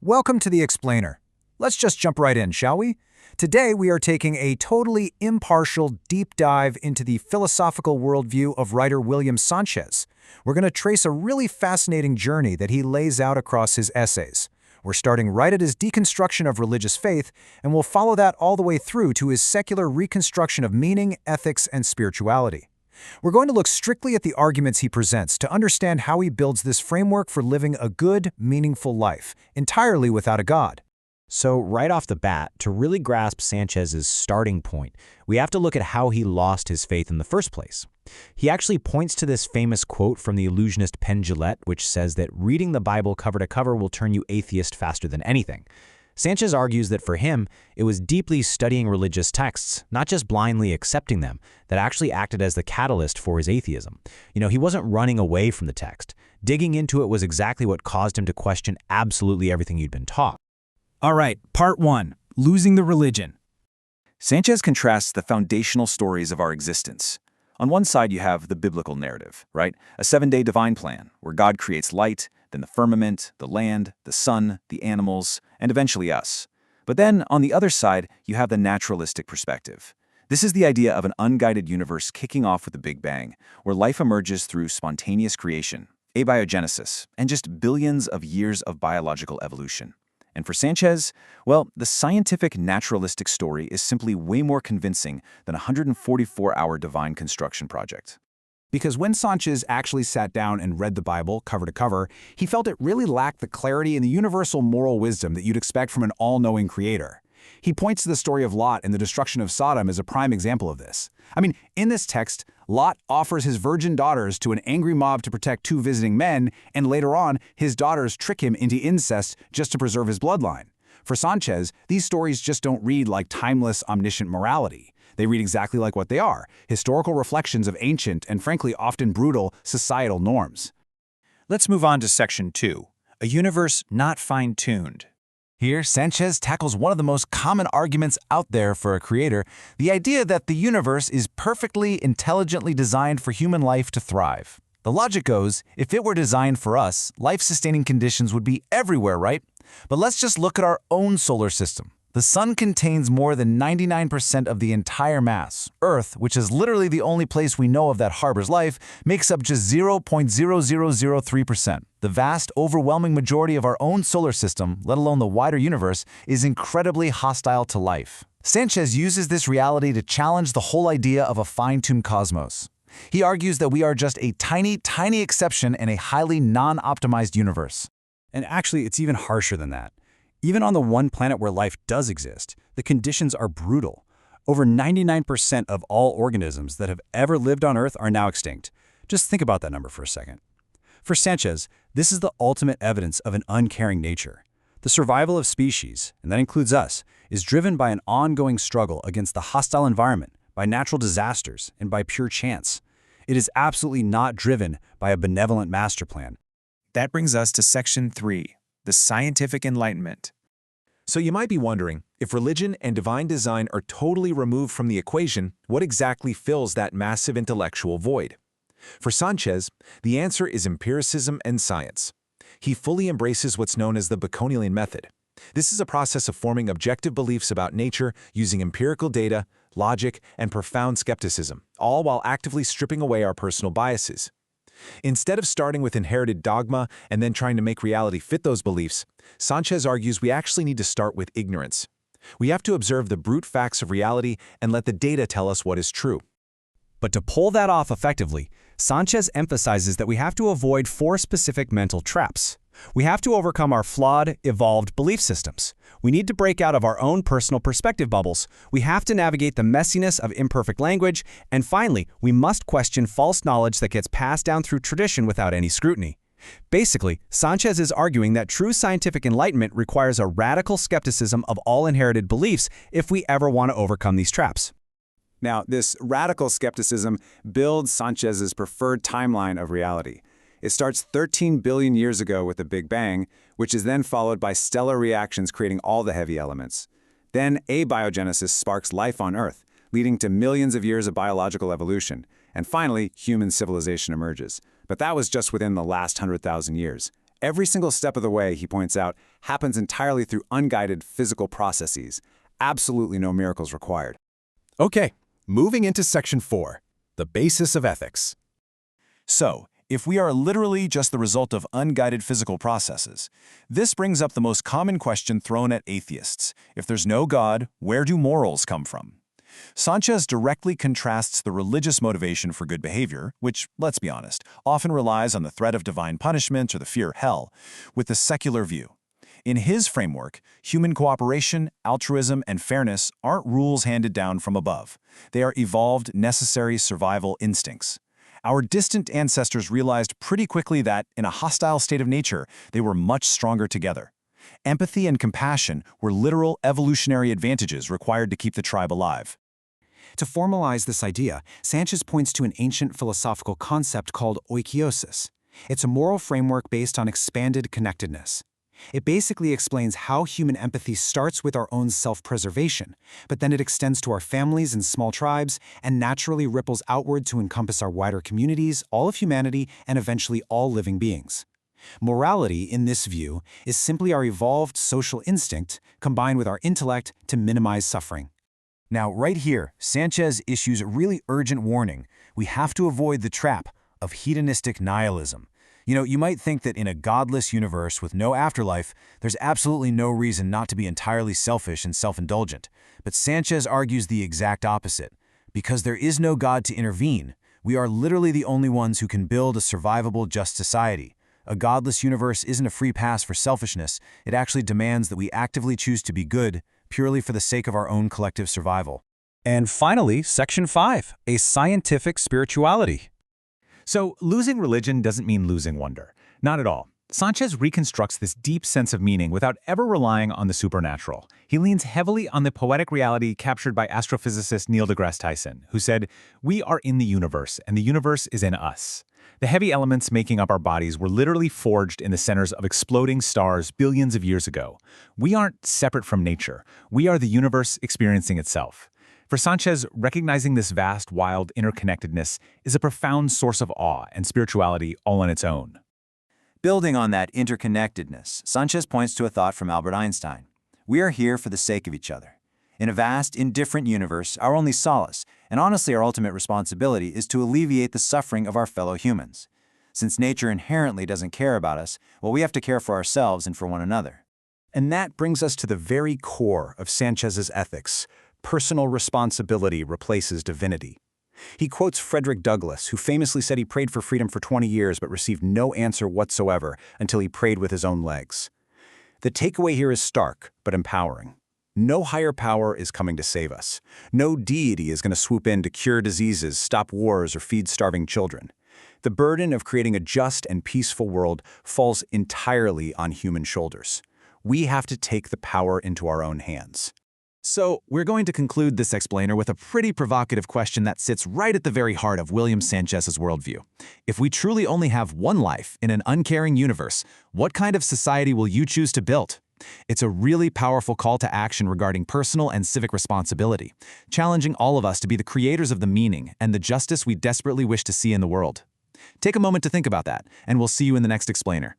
Welcome to The Explainer. Let's just jump right in, shall we? Today we are taking a totally impartial deep dive into the philosophical worldview of writer William Sanchez. We're going to trace a really fascinating journey that he lays out across his essays. We're starting right at his deconstruction of religious faith, and we'll follow that all the way through to his secular reconstruction of meaning, ethics, and spirituality. We're going to look strictly at the arguments he presents to understand how he builds this framework for living a good, meaningful life, entirely without a God. So right off the bat, to really grasp Sanchez's starting point, we have to look at how he lost his faith in the first place. He actually points to this famous quote from the illusionist Penn Jillette, which says that reading the Bible cover to cover will turn you atheist faster than anything. Sanchez argues that for him, it was deeply studying religious texts, not just blindly accepting them, that actually acted as the catalyst for his atheism. He wasn't running away from the text. Digging into it was exactly what caused him to question absolutely everything he'd been taught. All right, part 1, losing the religion. Sanchez contrasts the foundational stories of our existence. On one side, you have the biblical narrative, right? A 7-day divine plan where God creates light, then the firmament, the land, the sun, the animals, and eventually us. But then, on the other side, you have the naturalistic perspective. This is the idea of an unguided universe kicking off with the Big Bang, where life emerges through spontaneous creation, abiogenesis, and just billions of years of biological evolution. And for Sanchez, well, the scientific naturalistic story is simply way more convincing than a 144-hour divine construction project. Because when Sanchez actually sat down and read the Bible cover to cover, he felt it really lacked the clarity and the universal moral wisdom that you'd expect from an all-knowing creator. He points to the story of Lot and the destruction of Sodom as a prime example of this. In this text, Lot offers his virgin daughters to an angry mob to protect 2 visiting men, and later on, his daughters trick him into incest just to preserve his bloodline. For Sanchez, these stories just don't read like timeless, omniscient morality. They read exactly like what they are, historical reflections of ancient and frankly often brutal societal norms. Let's move on to section 2, a universe not fine-tuned. Here, Sanchez tackles one of the most common arguments out there for a creator, the idea that the universe is perfectly, intelligently designed for human life to thrive. The logic goes, if it were designed for us, life-sustaining conditions would be everywhere, right? But let's just look at our own solar system. The Sun contains more than 99% of the entire mass. Earth, which is literally the only place we know of that harbors life, makes up just 0.0003%. The vast, overwhelming majority of our own solar system, let alone the wider universe, is incredibly hostile to life. Sanchez uses this reality to challenge the whole idea of a fine-tuned cosmos. He argues that we are just a tiny, tiny exception in a highly non-optimized universe. And actually, it's even harsher than that. Even on the one planet where life does exist, the conditions are brutal. Over 99% of all organisms that have ever lived on Earth are now extinct. Just think about that number for a second. For Sanchez, this is the ultimate evidence of an uncaring nature. The survival of species, and that includes us, is driven by an ongoing struggle against the hostile environment, by natural disasters, and by pure chance. It is absolutely not driven by a benevolent master plan. That brings us to section 3. The scientific enlightenment. So you might be wondering, if religion and divine design are totally removed from the equation, what exactly fills that massive intellectual void? For Sanchez, the answer is empiricism and science. He fully embraces what's known as the Baconian method. This is a process of forming objective beliefs about nature using empirical data, logic, and profound skepticism, all while actively stripping away our personal biases. Instead of starting with inherited dogma and then trying to make reality fit those beliefs, Sanchez argues we actually need to start with ignorance. We have to observe the brute facts of reality and let the data tell us what is true. But to pull that off effectively, Sanchez emphasizes that we have to avoid 4 specific mental traps. We have to overcome our flawed, evolved belief systems. We need to break out of our own personal perspective bubbles. We have to navigate the messiness of imperfect language. And finally, we must question false knowledge that gets passed down through tradition without any scrutiny. Basically, Sanchez is arguing that true scientific enlightenment requires a radical skepticism of all inherited beliefs if we ever want to overcome these traps. Now, this radical skepticism builds Sanchez's preferred timeline of reality. It starts 13 billion years ago with the Big Bang, which is then followed by stellar reactions creating all the heavy elements. Then abiogenesis sparks life on Earth, leading to millions of years of biological evolution. And finally, human civilization emerges. But that was just within the last 100,000 years. Every single step of the way, he points out, happens entirely through unguided physical processes. Absolutely no miracles required. Okay, moving into Section 4, the basis of ethics. So, if we are literally just the result of unguided physical processes, this brings up the most common question thrown at atheists. If there's no God, where do morals come from? Sanchez directly contrasts the religious motivation for good behavior, which, let's be honest, often relies on the threat of divine punishment or the fear of hell, with the secular view. In his framework, human cooperation, altruism, and fairness aren't rules handed down from above. They are evolved, necessary survival instincts. Our distant ancestors realized pretty quickly that, in a hostile state of nature, they were much stronger together. Empathy and compassion were literal evolutionary advantages required to keep the tribe alive. To formalize this idea, Sanchez points to an ancient philosophical concept called oikeiosis. It's a moral framework based on expanded connectedness. It basically explains how human empathy starts with our own self-preservation, but then it extends to our families and small tribes and naturally ripples outward to encompass our wider communities, all of humanity, and eventually all living beings. Morality, in this view, is simply our evolved social instinct combined with our intellect to minimize suffering. Now, right here, Sanchez issues a really urgent warning. We have to avoid the trap of hedonistic nihilism. You might think that in a godless universe with no afterlife, there's absolutely no reason not to be entirely selfish and self-indulgent. But Sanchez argues the exact opposite. Because there is no God to intervene, we are literally the only ones who can build a survivable, just society. A godless universe isn't a free pass for selfishness. It actually demands that we actively choose to be good, purely for the sake of our own collective survival. And finally, Section 5, a scientific spirituality. So, losing religion doesn't mean losing wonder. Not at all. Sanchez reconstructs this deep sense of meaning without ever relying on the supernatural. He leans heavily on the poetic reality captured by astrophysicist Neil deGrasse Tyson, who said, "We are in the universe, and the universe is in us." The heavy elements making up our bodies were literally forged in the centers of exploding stars billions of years ago. We aren't separate from nature. We are the universe experiencing itself. For Sanchez, recognizing this vast, wild interconnectedness is a profound source of awe and spirituality all on its own. Building on that interconnectedness, Sanchez points to a thought from Albert Einstein. We are here for the sake of each other. In a vast, indifferent universe, our only solace, and honestly our ultimate responsibility, is to alleviate the suffering of our fellow humans. Since nature inherently doesn't care about us, well, we have to care for ourselves and for one another. And that brings us to the very core of Sanchez's ethics. Personal responsibility replaces divinity. He quotes Frederick Douglass, who famously said he prayed for freedom for 20 years but received no answer whatsoever until he prayed with his own legs. The takeaway here is stark, but empowering. No higher power is coming to save us. No deity is going to swoop in to cure diseases, stop wars, or feed starving children. The burden of creating a just and peaceful world falls entirely on human shoulders. We have to take the power into our own hands. So, we're going to conclude this explainer with a pretty provocative question that sits right at the very heart of William Sanchez's worldview. If we truly only have one life in an uncaring universe, what kind of society will you choose to build? It's a really powerful call to action regarding personal and civic responsibility, challenging all of us to be the creators of the meaning and the justice we desperately wish to see in the world. Take a moment to think about that, and we'll see you in the next explainer.